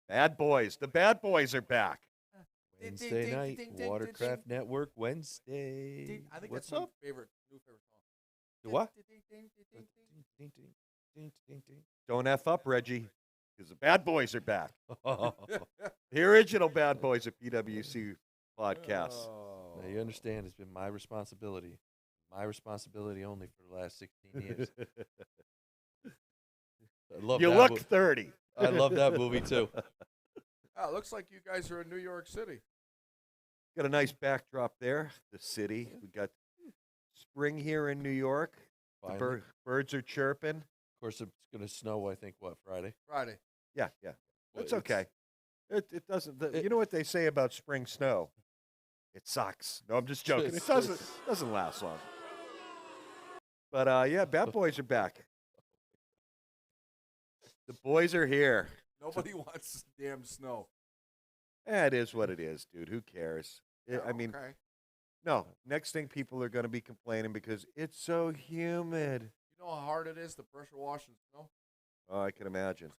Bad boys. The bad boys are back. Wednesday night, Watercraft Network Wednesday. I think What's that's up? my new favorite song. The what? Don't F up, Reggie, because the bad boys are back. The original bad boys of PWC podcast. Now you understand, it's been my responsibility. My responsibility only for the last 16 years. I love You that look mo- 30. I love that movie too. Oh, it looks like you guys are in New York City. Got a nice backdrop there. The city. We got spring here in New York. The Finally. birds are chirping. Of course, it's going to snow, I think, Friday? Friday. Yeah. Well, It's okay. It doesn't. You know what they say about spring snow? It sucks. No, I'm just joking. It doesn't last long. But yeah, bad boys are back. The boys are here. Nobody wants damn snow. It is what it is, dude. Who cares? I mean, okay. no. Next thing, people are going to be complaining because it's so humid. You know how hard it is to pressure wash in snow? Oh, I can imagine.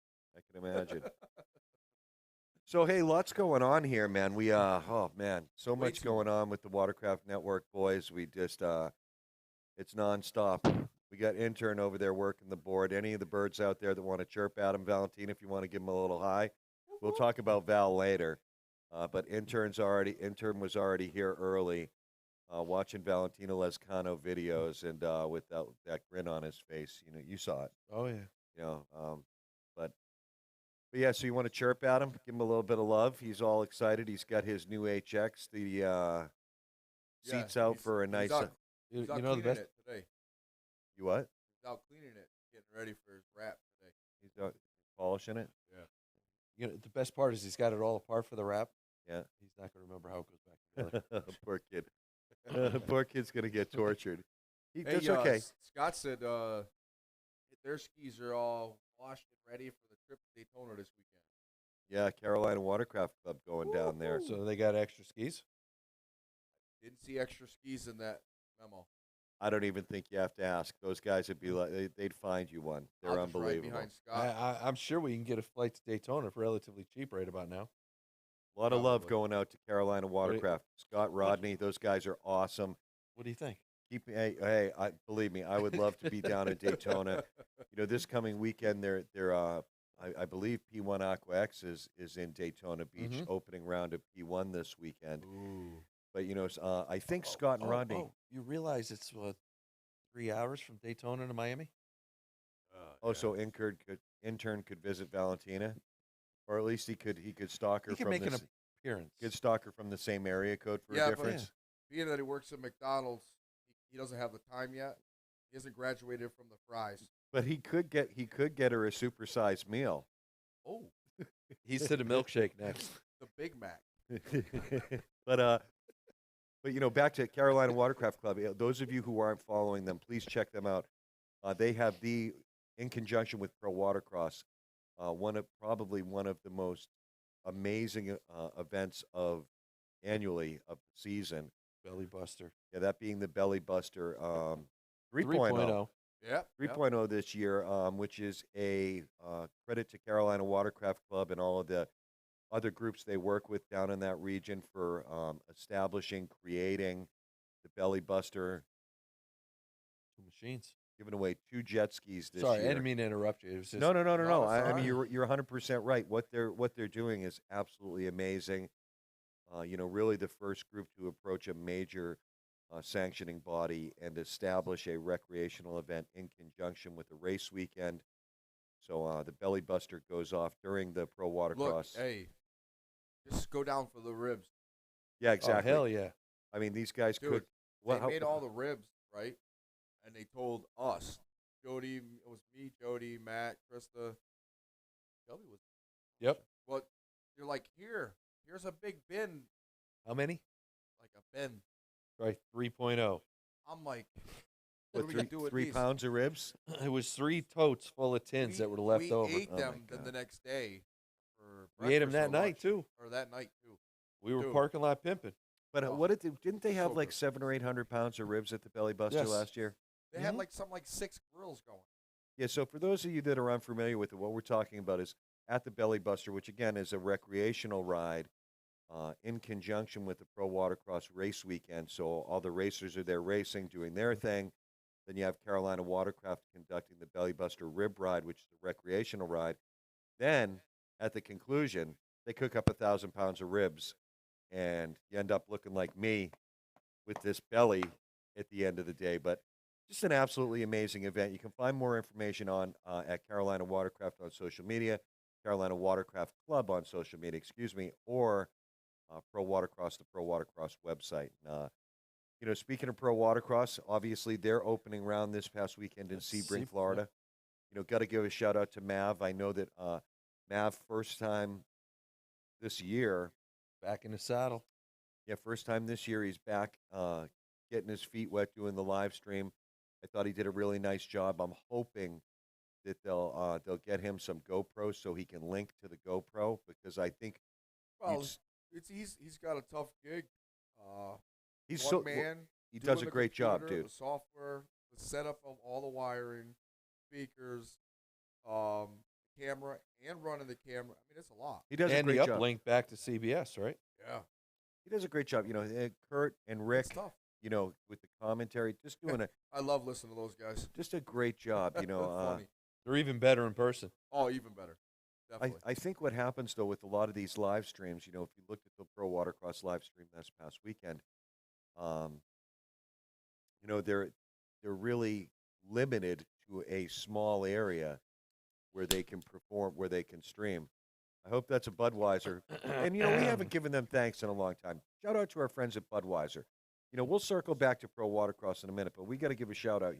So hey, lots going on here, man. We oh man, so Way much too going on with the Watercraft Network boys. We just it's nonstop. We got intern over there working the board. Any of the birds out there that want to chirp at him, Valentina, if you want to give him a little hi. We'll talk about Val later. But intern was already here early, watching Valentina Lescano videos and with that grin on his face. You know, you saw it. Oh, yeah. You know, but yeah. So you want to chirp at him, give him a little bit of love. He's all excited. He's got his new HX. The seats out for a nice. He's out You know the cleaning best? it today. You what? He's out cleaning it, getting ready for his wrap today. He's out polishing it. Yeah. You know, the best part is he's got it all apart for the wrap. Yeah. He's not going to remember how it goes back together. Poor kid. Poor kid's gonna get tortured. That's Hey, okay. Scott said their skis are all washed and ready for the trip to Daytona this weekend. Yeah, Carolina Watercraft Club going down there. So they got extra skis? Didn't see extra skis in that memo. I don't even think you have to ask. Those guys would be like, they'd find you one. They're I'll just ride unbelievable. behind Scott. I'm sure we can get a flight to Daytona for relatively cheap right about now. A lot of love Probably. going out to Carolina Watercraft. Scott Rodney, those guys are awesome. What do you think? Believe me, I would love to be down at Daytona. You know, this coming weekend, I believe P1 Aqua X is in Daytona Beach, opening round of P1 this weekend. Ooh. But you know, I think Scott and Rodney. You realize it's 3 hours from Daytona to Miami? So intern could visit Valentina, or at least he could stalk her He can from make an the appearance. could stalk her from the same area code for a Yeah, but- difference. Being that he works at McDonald's, he doesn't have the time yet. He hasn't graduated from the fries. But he could get her a supersized meal. Oh, He's to the milkshake next. the Big Mac. but back to Carolina Watercraft Club. Those of you who aren't following them, please check them out. They have in conjunction with Pro Watercross, probably one of the most amazing events annually of the season. Belly Buster. Yeah, that being the Belly Buster 3.0. 3.0. Yeah. 3.0 this year, which is a credit to Carolina Watercraft Club and all of the other groups they work with down in that region for establishing, creating the Belly Buster, 2 machines. giving away 2 jet skis this Sorry, I year. didn't mean to interrupt you. It was just No. No, that's I all mean, right. you're 100% right. What they're doing is absolutely amazing. Really the first group to approach a major sanctioning body and establish a recreational event in conjunction with a race weekend. So the Belly Buster goes off during the Pro Look, Watercross. hey, just go down for the ribs. Yeah, Oh, exactly. hell yeah. I mean, these guys Dude, could. they made all the ribs, right? And they told us, Jody, it was me, Jody, Matt, Krista. Shelby was. Yep. Well, you're like, here's a big bin, How many? like a bin. Right, 3.0. I'm like, What, what are we gonna do with 3 these? pounds of ribs? It was 3 totes full of tins that were left we over. ate Oh, my them then God. the next day. For We ate them breakfast that or night, lunch. too. Or that night too. We were Dude. parking lot pimping. But Oh, didn't they have so like good. 700 or 800 pounds of ribs at the Belly Buster Yes. last year? They had Mhm. like something like 6 grills going. Yeah, so for those of you that are unfamiliar with it, what we're talking about is at the Belly Buster, which again is a recreational ride in conjunction with the Pro Watercross race weekend. So all the racers are there racing, doing their thing. Then you have Carolina Watercraft conducting the Belly Buster Rib Ride, which is the recreational ride. Then at the conclusion, they cook up 1,000 pounds of ribs, and you end up looking like me with this belly at the end of the day. But just an absolutely amazing event. You can find more information on at Carolina Watercraft on social media, Carolina Watercraft Club on social media, excuse me, or Pro Watercross, the Pro Watercross website. Speaking of Pro Watercross, obviously their opening round this past weekend in That's Sebring, yep. Florida. Got to give a shout out to Mav. I know that Mav, first time this year, Back in the saddle. yeah, first time this year, he's back getting his feet wet doing the live stream. I thought he did a really nice job. I'm hoping that they'll get him some GoPros so he can link to the GoPro because I think Well, You'd he's got a tough gig. he's One so man. he doing does a the great job, computer, dude. The software, the setup of all the wiring, speakers, camera, and running the camera. I mean, it's a lot. He does a And the great job. uplink back to CBS, right? Yeah, He does a great job. Kurt and Rick, it's tough. with the commentary, just doing I love listening to those guys. just a great job. They're funny. They're even better in person. Oh, even better. I, Definitely. I think what happens though with a lot of these live streams, if you looked at the Pro Watercross live stream this past weekend, they're really limited to a small area where they can perform, where they can stream. I hope that's a Budweiser. And we haven't given them thanks in a long time. Shout out to our friends at Budweiser. We'll circle back to Pro Watercross in a minute, but we got to give a shout out.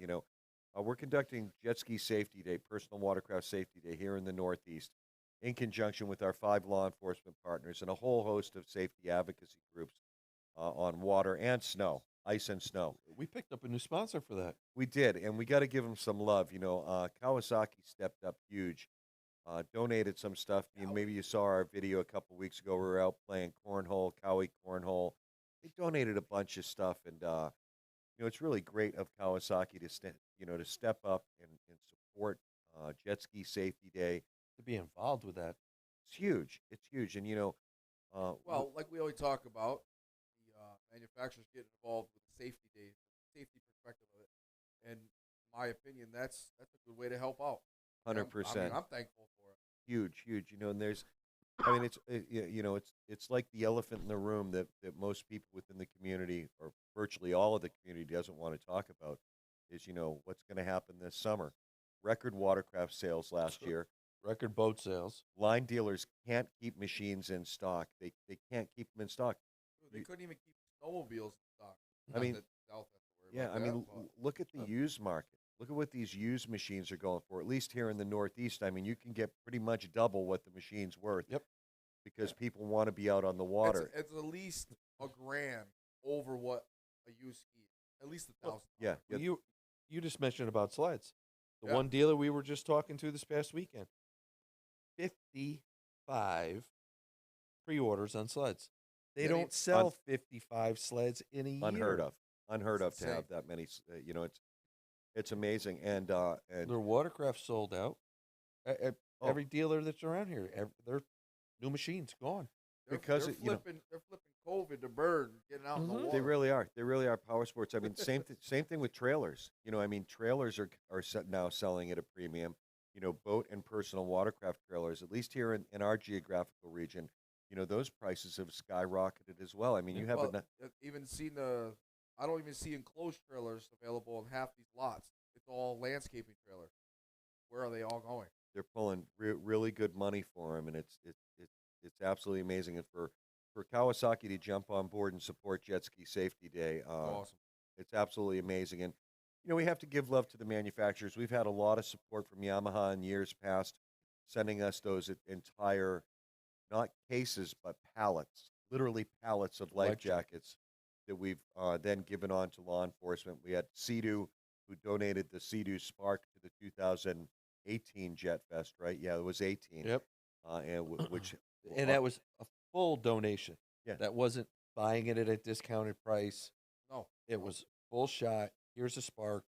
We're conducting Jet Ski Safety Day, Personal Watercraft Safety Day here in the Northeast, in conjunction with our 5 law enforcement partners and a whole host of safety advocacy groups on water and snow, ice and snow. We picked up a new sponsor for that. We did, and we got to give them some love. Kawasaki stepped up huge, donated some stuff. Maybe you saw our video a couple weeks ago. We were out playing cornhole, Cowie cornhole. They donated a bunch of stuff, and it's really great of Kawasaki to step up and support Jet Ski Safety Day. To be involved with that. It's huge. It's huge, and Well, like we always talk about, the manufacturers getting involved with the safety day, safety perspective of it, and in my opinion, that's a good way to help out. 100%. I'm thankful for it. Huge, and there's, it's like the elephant in the room that most people within the community, or virtually all of the community, doesn't want to talk about, is what's going to happen this summer. Record watercraft sales last year. Record boat sales. Line dealers can't keep machines in stock. They can't keep them in stock. Dude, they couldn't even keep snowmobiles in stock. I mean, Not that South has to worry Yeah, about I that, mean, but look at the used market. Look at what these used machines are going for. At least here in the Northeast, I mean, you can get pretty much double what the machine's worth. Yep. because people want to be out on the water. It's at least $1,000 over what a used ski is. At least $1,000. Yeah, Well, yeah. you just mentioned about sleds. The Yeah. one dealer we were just talking to this past weekend, 55 pre-orders on sleds. They Yeah, don't sell 55 sleds in a year. Unheard of It's to have insane. that many. It's amazing, and Their Watercraft sold out. Oh. Every dealer that's around here, their new machines gone. Because they're it- you know- flipping COVID to bird, getting out in the Mhm. water. they really are. They really are power sports. I mean, same thing with trailers. Trailers are now selling at a premium. Boat and personal watercraft trailers, at least here in our geographical region, those prices have skyrocketed as well. I mean, you have Well, even seen I don't even see enclosed trailers available in half these lots. It's all landscaping trailers. Where are they all going? they're pulling really good money for them, and it's absolutely amazing. And for Kawasaki to jump on board and support Jet Ski Safety Day, Awesome. it's absolutely amazing. And we have to give love to the manufacturers. We've had a lot of support from Yamaha in years past, sending us those entire, not cases, but pallets, literally pallets of life Life jackets. jackets that we've then given on to law enforcement. We had Sea-Doo, who donated the Sea-Doo Spark to the 2018 Jet Fest, right? Yeah, it was 18. Yep. Which And that was a full donation. Yeah. That wasn't buying it at a discounted price. No. It was full shot. Here's a spark.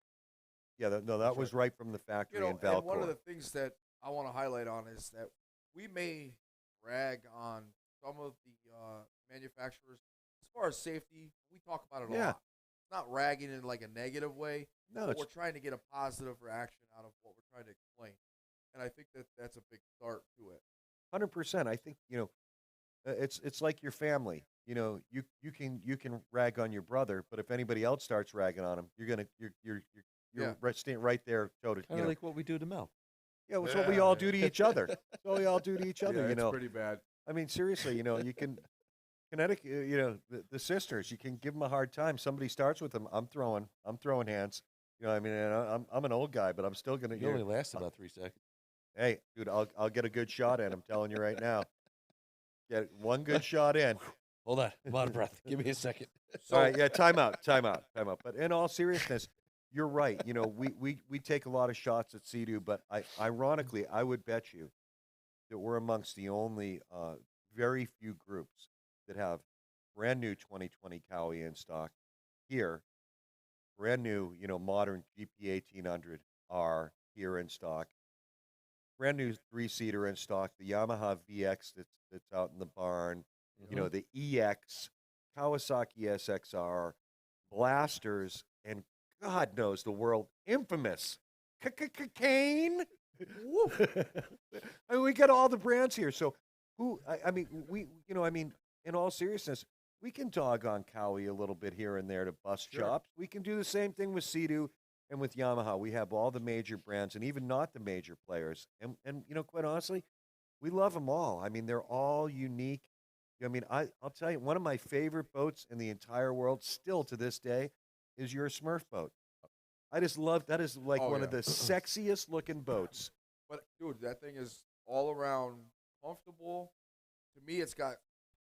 yeah, that was right from the factory in And Valcourt. one of the things that I want to highlight on is that we may rag on some of the manufacturers as far as safety. We talk about it a Yeah. lot. It's not ragging in like a negative way. No, but it's we're trying to get a positive reaction out of what we're trying to explain, and I think that that's a big start to it. 100%. I think it's like your family. You can rag on your brother, but if anybody else starts ragging on him, you're Yeah. staying right there toe to Kind of like what we do to Mel. yeah. It's what we all do to each other. It's what we all do to each other. Yeah, it's pretty bad. I mean, seriously, you can Connecticut. The sisters. You can give them a hard time. Somebody starts with them. I'm throwing hands. I mean, and I'm an old guy, but I'm still gonna. You only last about 3 seconds. Hey, dude, I'll get a good shot in. I'm telling you right now. Get one good shot in. Hold on. I'm out of breath. Give me a second. All right, yeah, time out. But in all seriousness, you're right. We take a lot of shots at Sea-Doo, but ironically, I would bet you that we're amongst the only very few groups that have brand new 2020 Cowie in stock here. Brand new, modern GP 1800 R here in stock. Brand new 3-seater in stock. The Yamaha VX that's out in the barn. The EX, Kawasaki SXR, blasters, and God knows the world infamous Cane. I mean, we got all the brands here. So in all seriousness, we can dog on Cowie a little bit here and there to bust Sure. chops. We can do the same thing with Sea-Doo and with Yamaha. We have all the major brands and even not the major players. And quite honestly, we love them all. I mean, they're all unique. I mean, I'll tell you, one of my favorite boats in the entire world, still to this day, is your Smurf boat. I just love that. Is like Oh, one of yeah. the sexiest looking boats. But dude, that thing is all around comfortable. To me, it's got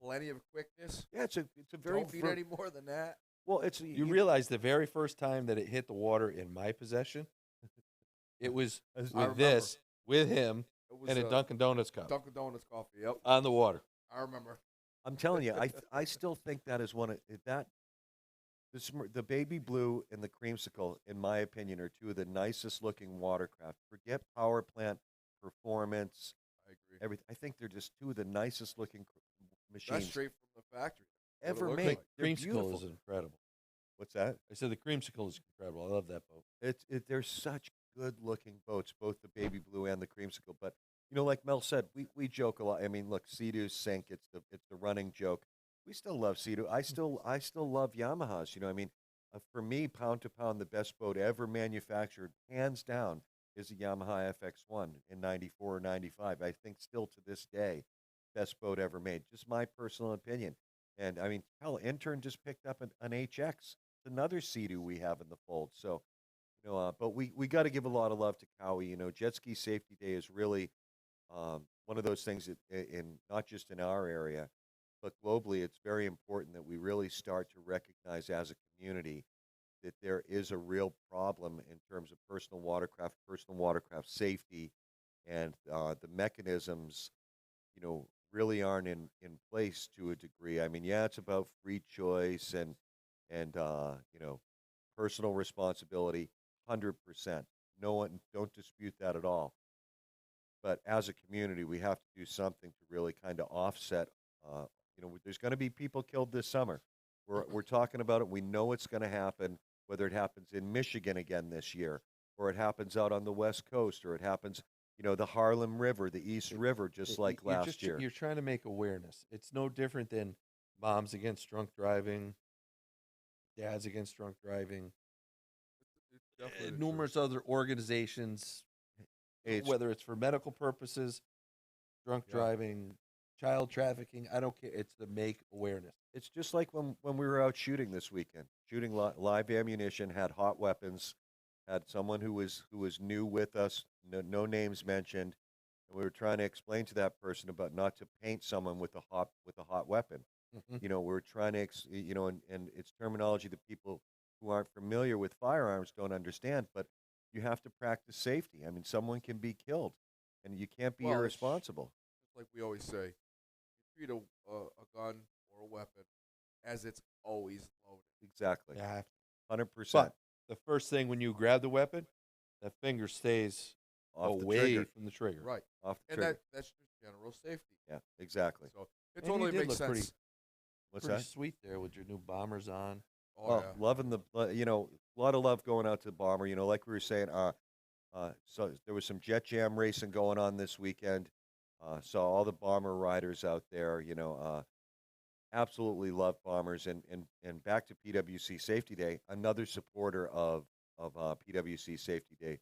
plenty of quickness. Yeah, it's a very Don't need any more than that. well. It's You realize the very first time that it hit the water in my possession, it was I with remember. this, with him, It was and a a Dunkin' Donuts cup Dunkin' Donuts coffee. Yep, on the water. I remember. I'm telling you, I still think that is one of that. The baby blue and the creamsicle, in my opinion, are two of the nicest looking watercraft. Forget power plant performance, I agree. everything. I think they're just two of the nicest looking That's machines straight from the factory. What it ever looks made. like. They're Creamsicle beautiful. is incredible. What's that? I said the creamsicle is incredible. I love that boat. They're such good looking boats, both the baby blue and the creamsicle. But like Mel said, we joke a lot. I mean, look, Sea-Doo's sink. It's the running joke. We still love Sea-Doo. I still love Yamahas. I mean, for me, pound to pound, the best boat ever manufactured, hands down, is the Yamaha FX1 in '94 or '95. I think still to this day, best boat ever made. Just my personal opinion. And I mean, hell, Intern just picked up an HX. It's another Sea-Doo we have in the fold. So, but we got to give a lot of love to Cowie. Jet Ski Safety Day is really one of those things that in not just in our area, but globally, it's very important that we really start to recognize as a community that there is a real problem in terms of personal watercraft safety, and the mechanisms, really aren't in place to a degree. I mean, yeah, it's about free choice and personal responsibility, 100%. No one don't dispute that at all. But as a community, we have to do something to really kind of offset. There's going to be people killed this summer. We're talking about it. We know it's going to happen. Whether it happens in Michigan again this year, or it happens out on the West Coast, or it happens, the Harlem River, the East River, just like last year. You're trying to make awareness. It's no different than moms against drunk driving, dads against drunk driving, It's definitely the truth. numerous other organizations, It's whether it's for medical purposes, drunk Yeah. driving, child trafficking. I don't care. It's to make awareness. It's just like when we were out shooting this weekend, shooting live ammunition, had hot weapons, had someone who was new with us, no names mentioned, and we were trying to explain to that person about not to paint someone with a hot weapon. Mhm. We're trying to and it's terminology that people who aren't familiar with firearms don't understand, but you have to practice safety. I mean, someone can be killed, and you can't be Well, irresponsible. Just like we always say, you treat a gun or a weapon as it's always loaded. Exactly, Yeah. 100% But the first thing when you grab the weapon, that finger stays off the away trigger, from the trigger. Right. off the And trigger. that's just general safety. Yeah, exactly. So it And you totally did makes look sense. pretty- What's Pretty that? sweet there with your new bombers on. Oh Oh, yeah. loving a lot of love going out to the bomber. Like we were saying, so there was some jet jam racing going on this weekend. Saw all the bomber riders out there. Absolutely love bombers, and back to PWC Safety Day. Another supporter of PWC Safety Day,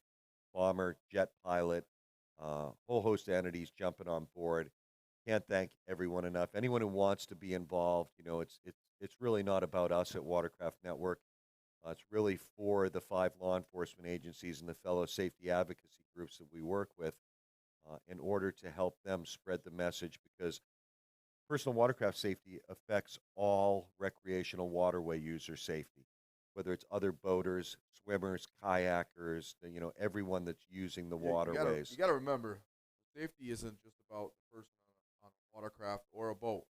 bomber, jet pilot, whole host of entities jumping on board. Can't thank everyone enough. Anyone who wants to be involved, it's really not about us at Watercraft Network. It's really for the 5 law enforcement agencies and the fellow safety advocacy groups that we work with, in order to help them spread the message, because personal watercraft safety affects all recreational waterway user safety, whether it's other boaters, swimmers, kayakers, everyone that's using the You gotta, waterways. you gotta remember, safety isn't just about the person on a watercraft or a boat.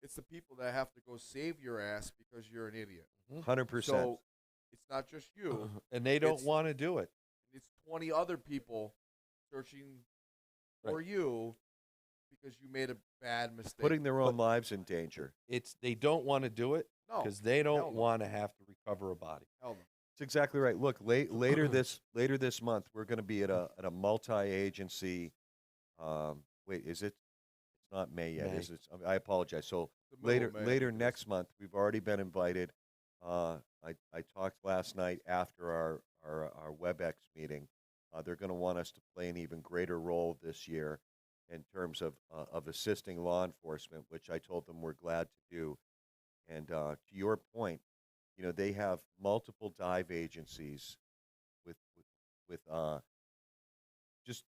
It's the people that have to go save your ass because you're an idiot. 100%. So it's not just you. And they don't It's- want to do it. It's 20 other people searching for you because you made a bad mistake. Putting their own lives in danger. They don't want to do it no, because they hell don't no. want to have to recover a body. Hell no. That's exactly right. Look, later this month, we're going to be at a multi-agency. Wait, is it? It's not May yet, May. is it? I apologize. So The middle of May, I later think it is. next month, we've already been invited. I talked last night after our WebEx meeting. They're going to want us to play an even greater role this year in terms of assisting law enforcement, which I told them we're glad to do. And to your point, they have multiple dive agencies with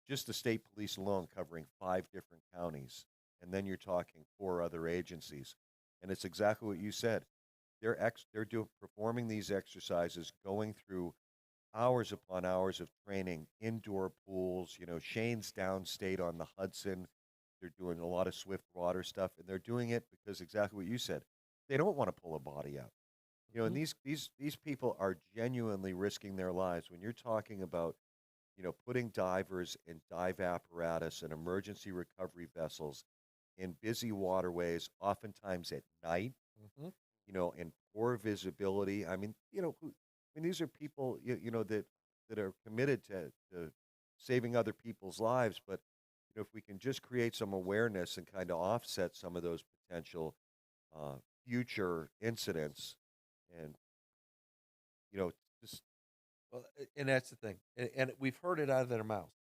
just the state police alone covering 5 different counties, and then you're talking 4 other agencies, and it's exactly what you said. They're performing these exercises, going through hours upon hours of training, indoor pools. Shane's downstate on the Hudson. They're doing a lot of swift water stuff, and they're doing it because exactly what you said. They don't want to pull a body out. And these people are genuinely risking their lives. When you're talking about, putting divers in dive apparatus and emergency recovery vessels in busy waterways, oftentimes at night, Mhm. in poor visibility. I mean, these are people, that are committed to saving other people's lives. But, if we can just create some awareness and kind of offset some of those potential uh, future incidents, and, just Well, and that's the thing. And we've heard it out of their mouths,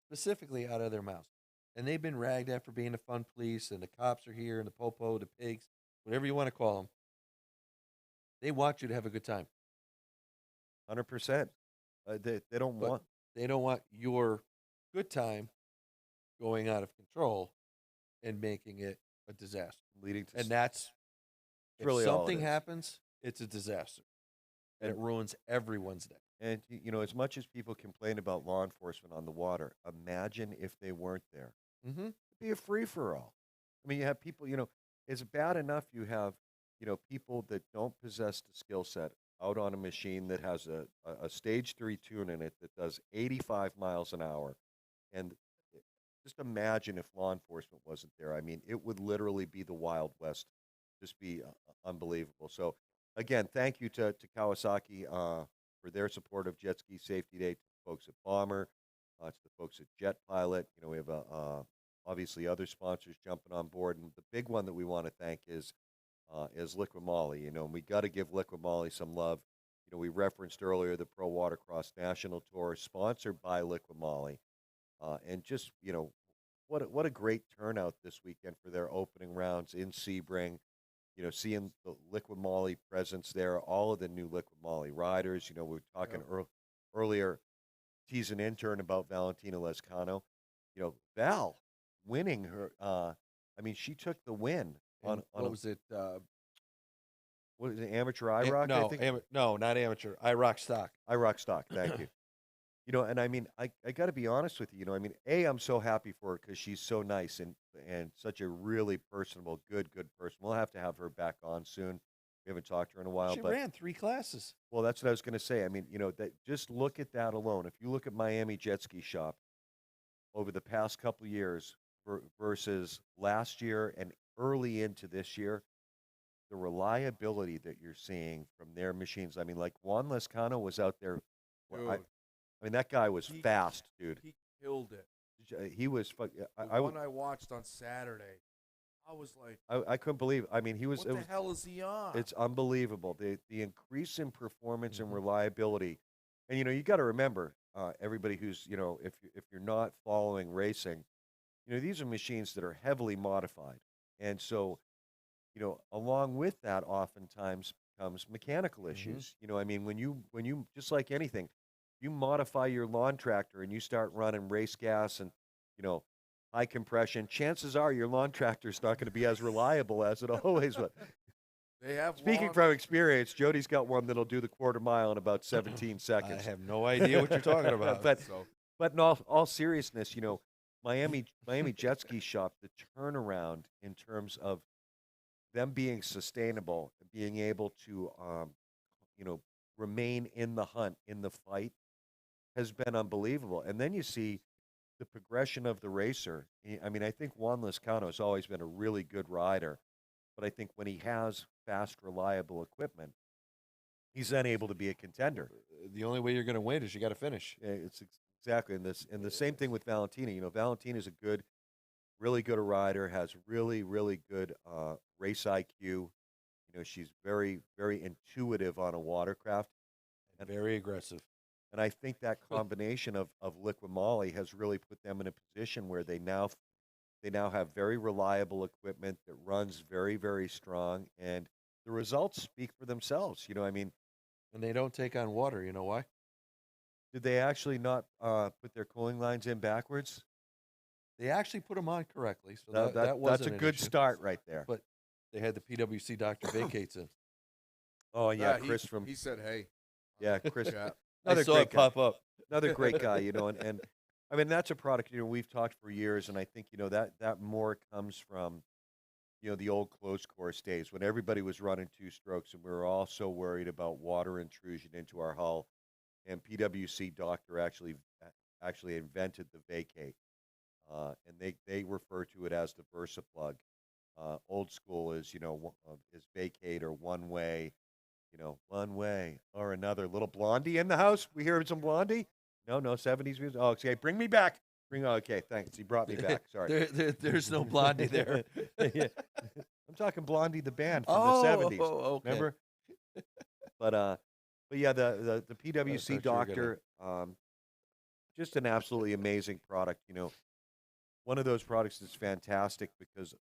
specifically out of their mouths. And they've been ragged after being the fun police, and the cops are here, and the popo, the pigs, whatever you want to call them. They want you to have a good time. 100%. They don't But want. they don't want your good time going out of control and making it a disaster. leading to And that's if really all it something is. happens, it's a disaster, and it ruins everyone's day. And you know, as much as people complain about law enforcement on the water, imagine if they weren't there. Mm-hmm. It'd be a free for all. I mean, you have people. You know, it's bad enough you have people that don't possess the skill set out on a machine that has a stage 3 tune in it that does 85 miles an hour, and just imagine if law enforcement wasn't there. I mean, it would literally be the Wild West. Just be unbelievable. So, again, thank you to Kawasaki for their support of Jet Ski Safety Day. To the folks at Bomber, to the folks at Jet Pilot. You know, we have obviously other sponsors jumping on board, and the big one that we want to thank is Liquid Molly. You know, and we got to give Liquid Molly some love. You know, we referenced earlier the Pro Watercross National Tour, sponsored by Liquid Molly. And just what a great turnout this weekend for their opening rounds in Sebring. You know, seeing the Liquid Molly presence there, all of the new Liquid Molly riders. You know, we were talking earlier, teasing intern about Valentina Lescano. You know, Val winning her. I mean, she took the win on what was it? what is it, amateur IROC? No, I think no, not amateur. IROC stock. IROC stock. Thank you. You know, and I mean, I got to be honest with you. You know, I mean, I'm so happy for her because she's so nice and such a really personable, good person. We'll have to have her back on soon. We haven't talked to her in a while. She but ran 3 classes. well, that's what I was going to say. I mean, you know, that just look at that alone. If you look at Miami Jet Ski Shop over the past couple of years versus last year and early into this year, the reliability that you're seeing from their machines. I mean, like Juan Lescano was out there. Dude, I mean, that guy was He- fast, dude. he killed it. He was. The I, one I watched on Saturday, I was like, I couldn't believe. I mean, he was. what the hell is he on? It's unbelievable. The increase in performance and Mhm. reliability, and you got to remember, everybody who's if you're not following racing, these are machines that are heavily modified, and so along with that, oftentimes comes mechanical issues. I mean, when you just like anything, you modify your lawn tractor and you start running race gas and you know high compression, chances are your lawn tractor is not going to be as reliable as it always was. They have Speaking lawn- from experience, Jody's got one that'll do the quarter mile in about 17 I seconds. have no idea what you're talking about. But So But in all seriousness, Miami Jet Ski Shop, the turnaround in terms of them being sustainable, being able to remain in the hunt, in the fight, has been unbelievable. And then you see the progression of the racer. I mean, I think Juan Lescano has always been a really good rider, but I think when he has fast, reliable equipment, he's then able to be a contender. The only way you're going to win is you got to finish. Yeah, it's exactly and the same thing with Valentina. Valentina's a really good rider, has really, really good race IQ. She's very, very intuitive on a watercraft, And very aggressive. and I think that combination of Liquid Molly has really put them in a position where they now have very reliable equipment that runs very, very strong, and the results speak for themselves. I mean, And they don't take on water. You know why? did they actually not put their cooling lines in backwards? They actually put them on correctly. So that That's wasn't a an good issue. start right there. But they had the PWC doctor vacates in. Oh yeah, he- Chris from he said, "Hey, yeah, Chris. chat." Another I saw great it guy. pop up. Another great guy, and I mean that's a product we've talked for years, and I think that more comes from the old closed course days when everybody was running 2 strokes, and we were all so worried about water intrusion into our hull, and PWC Doctor actually invented the vacate, and they refer to it as the VersaPlug. Old school is is vacate or one way. One way or another. Little Blondie in the house. We hear some Blondie? No, 70s music. Oh, okay. Bring me back. Okay, thanks. He brought me back. Sorry. There's no Blondie there. Yeah. I'm talking Blondie the band from Oh, the 70s. okay. Remember? But yeah, the I PWC thought you were Doctor, just an absolutely amazing product. One of those products that's fantastic because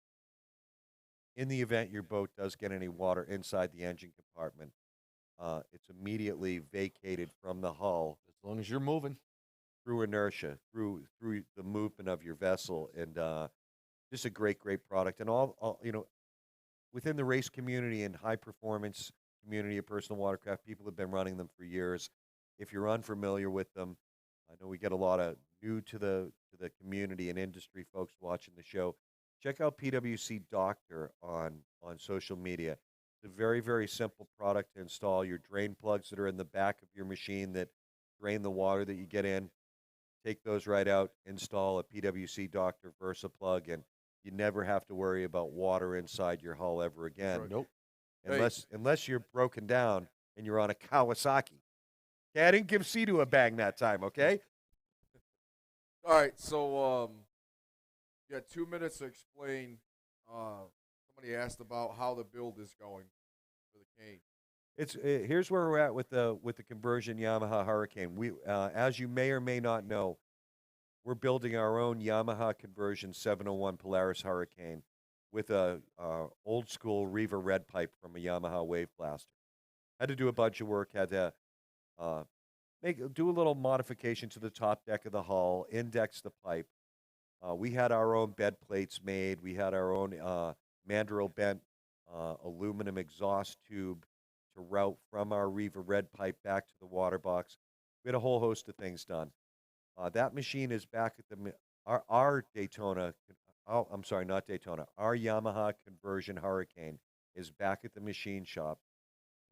in the event your boat does get any water inside the engine compartment, it's immediately vacated from the hull As long as you're moving. through inertia, through the movement of your vessel, and just a great, great product. And all within the race community and high performance community of personal watercraft, people have been running them for years. If you're unfamiliar with them, I know we get a lot of new to the community and industry folks watching the show. Check out PWC Doctor on social media. It's a very, very simple product to install. Your drain plugs that are in the back of your machine that drain the water that you get in, take those right out, install a PWC Doctor Versa plug, and you never have to worry about water inside your hull ever again. Right. Nope. Unless you're broken down and you're on a Kawasaki. Okay, I didn't give Cedu a bang that time, okay? All right, so you got 2 minutes to explain. Somebody asked about how the build is going for the cane. It's here's where we're at with the conversion Yamaha Hurricane. We, as you may or may not know, we're building our own Yamaha conversion 701 Polaris Hurricane with a old school Riva red pipe from a Yamaha Wave Blaster. Had to do a bunch of work. Had to do a little modification to the top deck of the hull, index the pipe. We had our own bed plates made. We had our own mandrel bent aluminum exhaust tube to route from our Riva red pipe back to the water box. We had a whole host of things done. That machine is back at our Daytona. Oh, I'm sorry, not Daytona. Our Yamaha conversion Hurricane is back at the machine shop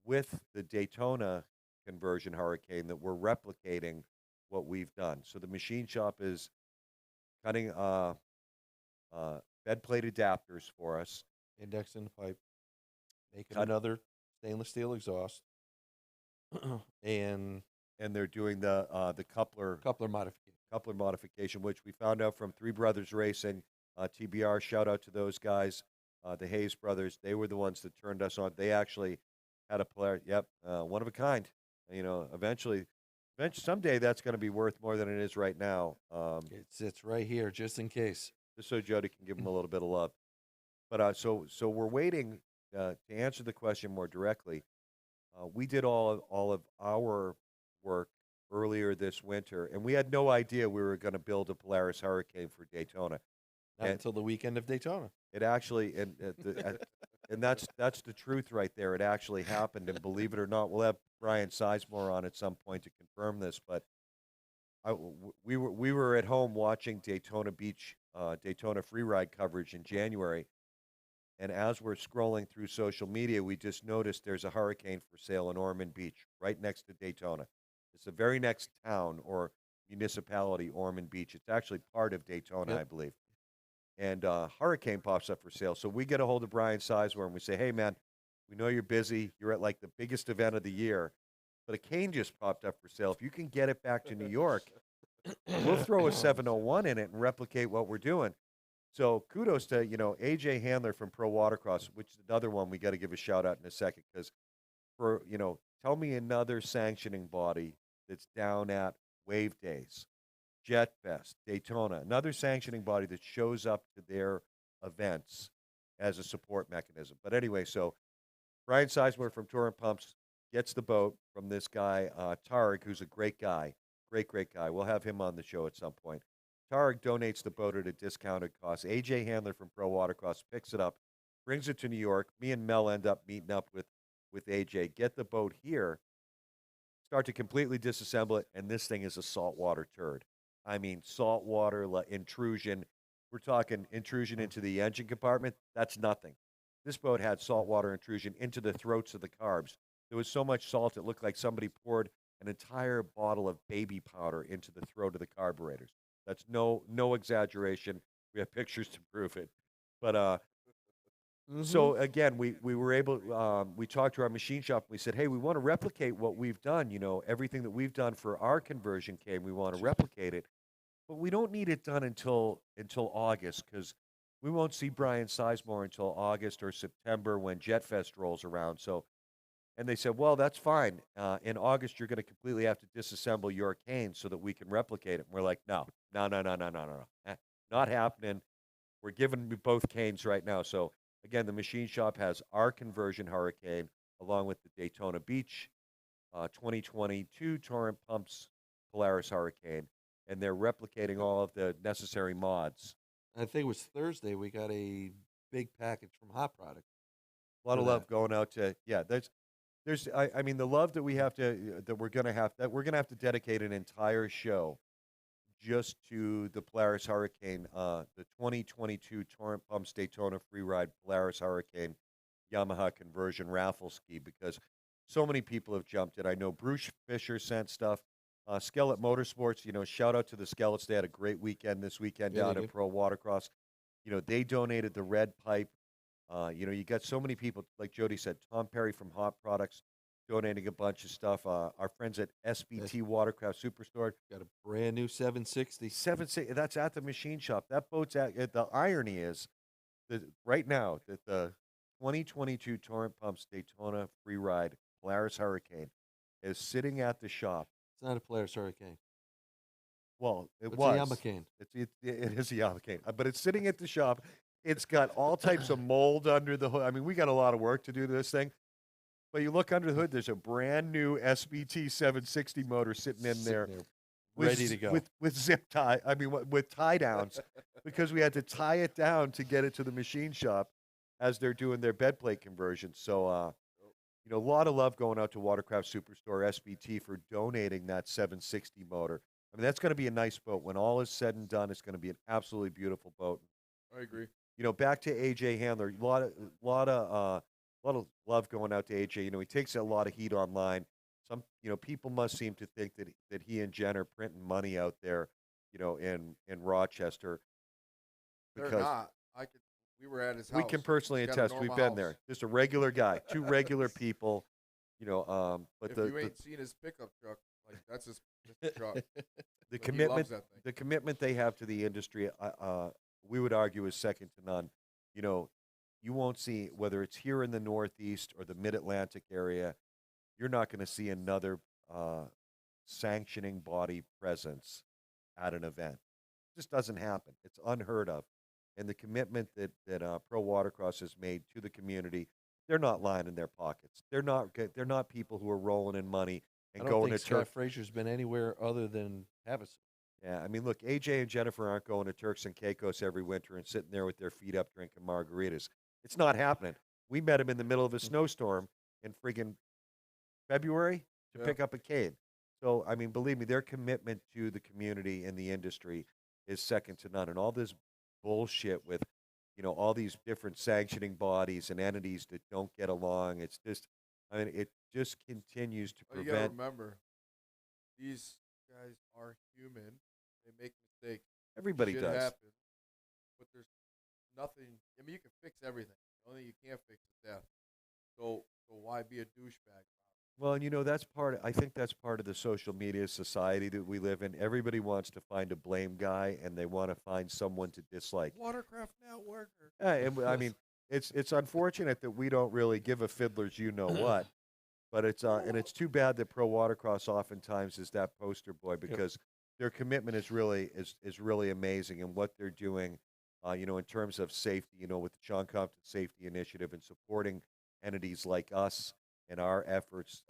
with the Daytona conversion Hurricane that we're replicating what we've done. So the machine shop is cutting bed plate adapters for us. Indexing the pipe, making Cut- another stainless steel exhaust, and they're doing the coupler modification. which we found out from Three Brothers Racing, TBR. Shout out to those guys, the Hayes brothers. They were the ones that turned us on. They actually had a player. Yep, one of a kind. Eventually, someday that's going to be worth more than it is right now. It sits right here, just in case. Just so Jody can give them a little bit of love. But so we're waiting to answer the question more directly. We did all of our work earlier this winter, and we had no idea we were going to build a Polaris Hurricane for Daytona. Not until the weekend of Daytona. It actually, and that's the truth right there. It actually happened, and believe it or not, we'll have Brian Sizemore on at some point to confirm this. But we were at home watching Daytona Beach, Daytona Freeride coverage in January, and as we're scrolling through social media, we just noticed there's a Hurricane for sale in Ormond Beach, right next to Daytona. It's the very next town or municipality, Ormond Beach. It's actually part of Daytona, Yep. I believe. And Hurricane pops up for sale. So we get a hold of Brian Sizemore and we say, hey, man, we know you're busy. You're at like the biggest event of the year. But a cane just popped up for sale. If you can get it back to New York, we'll throw a 701 in it and replicate what we're doing. So kudos to, AJ Handler from Pro Watercross, which is another one we got to give a shout out in a second. Because tell me another sanctioning body that's down at Wave Days, Jet Fest, Daytona, another sanctioning body that shows up to their events as a support mechanism. But anyway, so Brian Sizemore from Touring Pumps gets the boat from this guy, Tarek, who's a great guy, great guy. We'll have him on the show at some point. Tarek donates the boat at a discounted cost. AJ Handler from Pro Watercross picks it up, brings it to New York. Me and Mel end up meeting up with AJ, get the boat here, start to completely disassemble it, and this thing is a saltwater turd. I mean, saltwater intrusion. We're talking intrusion into the engine compartment. That's nothing. This boat had saltwater intrusion into the throats of the carbs. There was so much salt it looked like somebody poured an entire bottle of baby powder into the throat of the carburetors. That's no exaggeration. We have pictures to prove it. But so again, we were able. We talked to our machine shop. And we said, hey, we want to replicate what we've done. Everything that we've done for our conversion cane, we want to replicate it. But we don't need it done until August, because we won't see Brian Sizemore until August or September when Jet Fest rolls around. So, and they said, well, that's fine. In August, you're going to completely have to disassemble your cane so that we can replicate it. And we're like, no, not happening. We're giving you both canes right now. So again, the machine shop has our conversion Hurricane along with the Daytona Beach 2022 Torrent Pumps Polaris Hurricane. and they're replicating all of the necessary mods. I think it was Thursday we got a big package from Hot Product. A lot For of love that. going out to I mean the love that we have to that we're gonna have to dedicate an entire show just to the Polaris Hurricane, the 2022 Torrent Pumps Daytona Freeride Polaris Hurricane Yamaha conversion raffle ski because so many people have jumped it. I know Bruce Fisher sent stuff. Skellet Motorsports, shout out to the Skellets. They had a great weekend this weekend Yeah, down they at did. Pro Watercross. They donated the red pipe. You got so many people, like Jody said, Tom Perry from Hot Products donating a bunch of stuff. Our friends at SBT Watercraft Superstore. Got a brand new 760. That's at the machine shop. That boat's the irony is that right now that the 2022 Torrent Pumps Daytona Freeride Polaris Hurricane is sitting at the shop. It's not a Polaris Hurricane. Well, It's was. a Yamacane. It is a Yamacane, but it's sitting at the shop. It's got all types of mold under the hood. I mean, we got a lot of work to do to this thing. But you look under the hood, there's a brand new SBT 760 motor sitting in there. Ready to go. With zip tie. I mean, with tie downs, because we had to tie it down to get it to the machine shop as they're doing their bed plate conversion. So, a lot of love going out to Watercraft Superstore SBT for donating that 760 motor. I mean, that's going to be a nice boat. When all is said and done, it's going to be an absolutely beautiful boat. I agree. Back to AJ Handler, a lot of love going out to AJ. He takes a lot of heat online. Some, people must seem to think that he and Jen are printing money out there, in Rochester. They're not. We were at his house. We can personally He's got a attest. We've normal been house. there. Just a regular guy, two regular people. But If you ain't seen his pickup truck, like that's his truck. the But he loves commitment, that thing. the commitment they have to the industry, we would argue is second to none. You won't see, whether it's here in the Northeast or the Mid-Atlantic area, you're not going to see another sanctioning body presence at an event. It just doesn't happen. It's unheard of. And the commitment that Pro Watercross has made to the community, they're not lining their pockets. They're not people who are rolling in money and I don't going think to Scott Turk. Frazier's been anywhere other than Havasu. Yeah, I mean, look, AJ and Jennifer aren't going to Turks and Caicos every winter and sitting there with their feet up drinking margaritas. It's not happening. We met him in the middle of a snowstorm in friggin' February to pick up a cane. So, I mean, believe me, their commitment to the community and the industry is second to none. And all this bullshit with, all these different sanctioning bodies and entities that don't get along. It's just, I mean, it just continues to You gotta prevent. remember, these guys are human. They make mistakes. Everybody Shit does. happens. But there's nothing. I mean, you can fix everything. The only thing you can't fix is death. So why be a douchebag? Well, and I think that's part of the social media society that we live in. Everybody wants to find a blame guy and they want to find someone to dislike. Watercraft networker. I mean, it's unfortunate that we don't really give a fiddler's you know what, but it's too bad that Pro Watercross oftentimes is that poster boy because their commitment is really amazing and what they're doing, in terms of safety, with the Sean Compton Safety Initiative and supporting entities like us and our efforts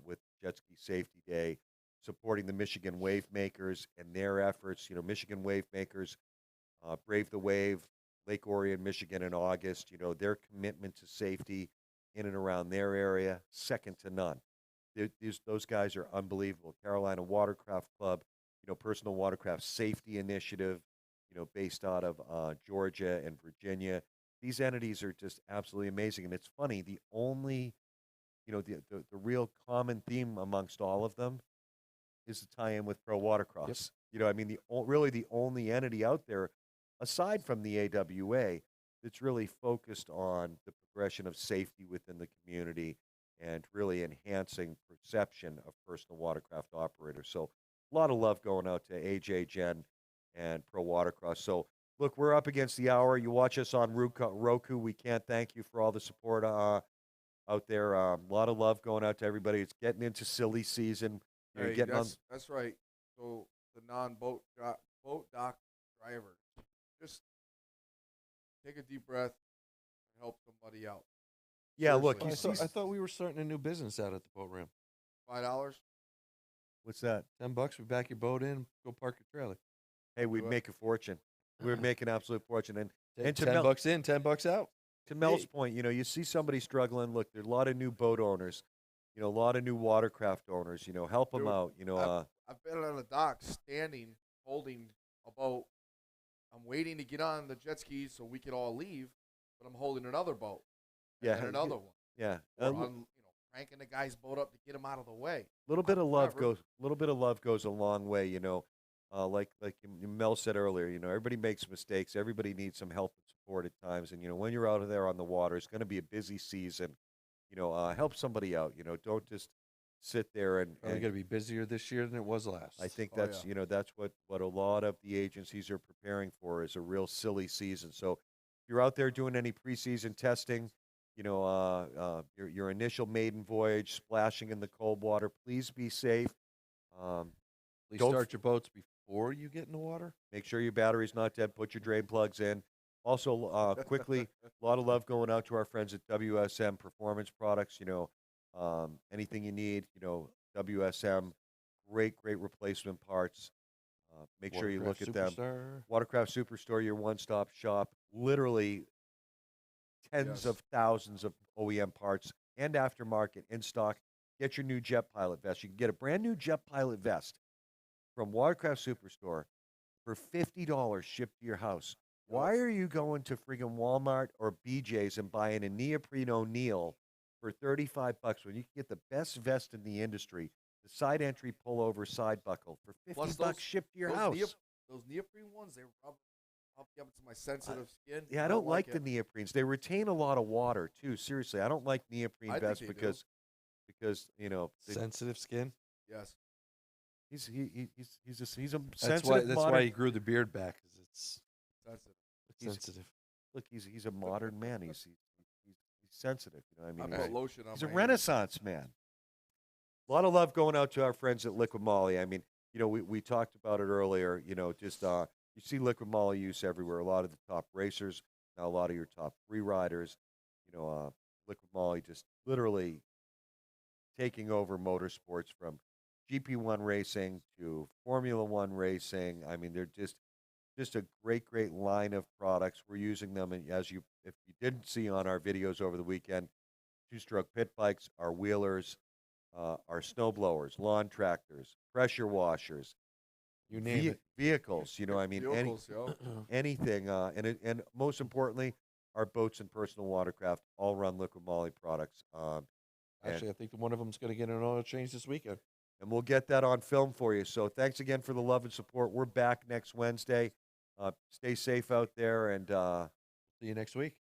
with Jet Ski Safety Day, supporting the Michigan Wave Makers and their efforts. Michigan Wave Makers, Brave the Wave, Lake Orion, Michigan in August. Their commitment to safety in and around their area, second to none. Those guys are unbelievable. Carolina Watercraft Club, Personal Watercraft Safety Initiative, based out of Georgia and Virginia. These entities are just absolutely amazing. And it's funny, the only the real common theme amongst all of them is the tie-in with Pro Watercross. I mean, really the only entity out there, aside from the AWA, that's really focused on the progression of safety within the community and really enhancing perception of personal watercraft operators. So a lot of love going out to AJ, Jen, and Pro Watercross. So look, we're up against the hour. You watch us on Roku. We can't thank you for all the support out there. A lot of love going out to everybody. It's getting into silly season. Hey, Getting that's right. So the non-boat boat dock driver, just take a deep breath and help somebody out. Yeah, look, Seriously. I thought we were starting a new business out at the boat ramp. $5. What's that? $10, we back your boat in, go park your trailer. Hey, we'd Do it. make a fortune. We'd make an absolute fortune. And Take to $10 in, $10 out. to Mel's Hey. point, you see somebody struggling. Look, there's a lot of new boat owners. A lot of new watercraft owners. Help them Dude, out. I've been on the dock standing, holding a boat. I'm waiting to get on the jet skis so we can all leave, but I'm holding another boat. And Yeah, then another one. yeah. Or I'm, cranking the guy's boat up to get him out of the way. Little bit of love Whatever. goes a long way. Like Mel said earlier, everybody makes mistakes. Everybody needs some help and support at times. And when you're out there on the water, it's going to be a busy season. Help somebody out. Don't just sit there and. Probably going to be busier this year than it was last. I think Oh, that's that's what a lot of the agencies are preparing for is a real silly season. So if you're out there doing any preseason testing, your initial maiden voyage, splashing in the cold water, please be safe. Please don't start your boats before you get in the water. Make sure your battery's not dead. Put your drain plugs in. Also, quickly, a lot of love going out to our friends at WSM Performance Products. Anything you need, WSM, great replacement parts. Make sure you look at them. Superstar. Watercraft Superstore, your one-stop shop. Literally tens Yes. of thousands of OEM parts and aftermarket in stock. Get your new Jet Pilot vest. You can get a brand new Jet Pilot vest from Watercraft Superstore for $50 shipped to your house. Why are you going to friggin' Walmart or BJ's and buying a neoprene O'Neill for $35 when you can get the best vest in the industry, the side entry pullover side buckle for $50 Plus shipped to your those house? those neoprene ones, they rub up to my sensitive skin. Yeah, I don't like the it. neoprenes. They retain a lot of water too. Seriously, I don't like neoprene I think vests they do. because Sensitive skin. Yes. he's a That's sensitive why. That's modern. why he grew the beard back. Cause it's Sensitive. He's- sensitive. Look, he's a modern man. He's sensitive. I mean, I he's, put lotion on he's my a hands. Renaissance man. A lot of love going out to our friends at Liquid Molly. I mean, we talked about it earlier. Just you see Liquid Molly use everywhere. A lot of the top racers, now a lot of your top free riders. Liquid Molly just literally taking over motorsports from GP1 racing to Formula One racing. I mean, they're just a great line of products. We're using them, and if you didn't see on our videos over the weekend, two-stroke pit bikes, our wheelers, our snow blowers, lawn tractors, pressure washers, You name it. vehicles. I mean, Vehicles, yo. anything, and most importantly, our boats and personal watercraft all run Liquid Molly products. Actually, I think one of them's going to get an oil change this weekend. And we'll get that on film for you. So thanks again for the love and support. We're back next Wednesday. Stay safe out there, and See you next week.